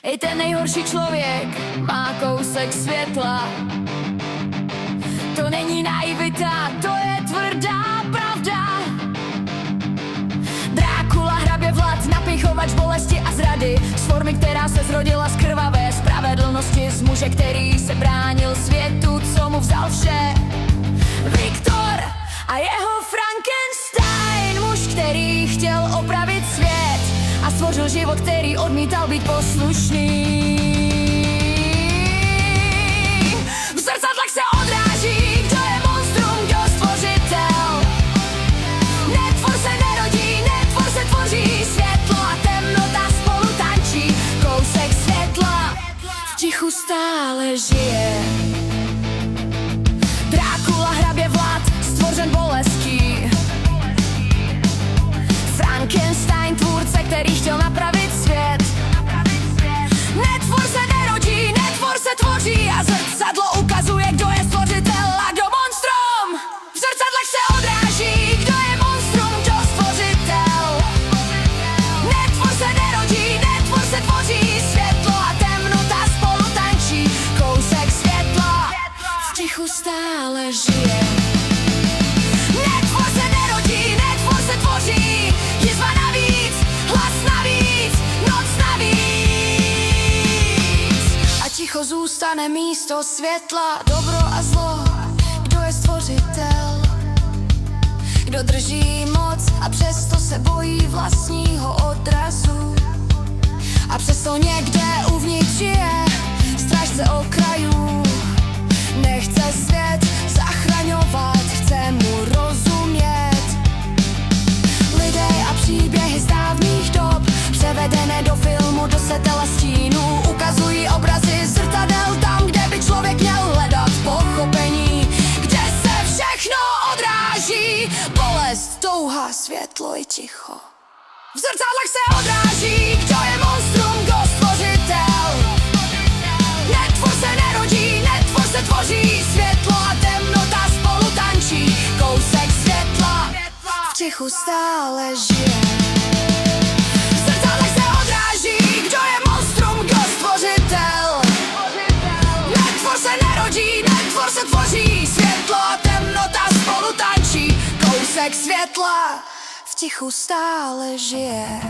I ten nejhorší člověk má kousek světla. To není naivita, to je tvrdá pravda. Drákula hrabě Vlad, napichovač bolesti a zrady, z formy, která se zrodila z krvavé spravedlnosti, z muže, který se bránil světu, co mu vzal vše. Viktor a jeho Frankenstein, muž, který chtěl opravit svět a stvořil život, který odmítal být poslušný. V zrcadlech se odráží, kdo je monstrum, kdo stvořitel. Netvor se nerodí, netvor se tvoří, světlo a temnota spolu tančí. Kousek světla v tichu stále žije. Drákula hrabě Vlad, stvořen bolestí. Frankenstein, tvůrce, který chtěl napravit svět. Netvor se nerodí, netvor se tvoří a zrcadlo ukazuje, kdo je stvořitel a kdo monstrum. V zrcadlech se odráží, kdo je monstrum, kdo stvořitel. Netvor se nerodí, netvor se tvoří, světlo a temnota spolu tančí. Kousek světla v tichu stále žije. Netvor se nerodí, netvor se tvoří, jizva navíc, hlas navíc, noc navíc. A ticho zůstane místo světla, dobro a zlo. Kdo je stvořitel? Kdo drží moc a přesto se bojí vlastního odrazu? A přesto někde uvnitř je strážce okrajů. Nechce svět zachraňovat, chce mu rozumět. Lidé a příběhy z dávných dob, převedené do filmu, do setela stínů, ukazují obrazy zrcadel tam, kde by člověk měl hledat pochopení, kde se všechno odráží. Bolest, touha, světlo i ticho. V zrcadlech se odráží, kdo je monstrum, kdo stvořitel. Netvor se nerodí, netvor se tvoří, světlo a temnota spolu tančí. Kousek světla v tichu stále žije. V zrcadlech se odráží, kdo je monstrum, kdo stvořitel. Netvor se nerodí, netvor se tvoří, světlo a temnota spolu tančí. Kousek světla v tichu stále žije.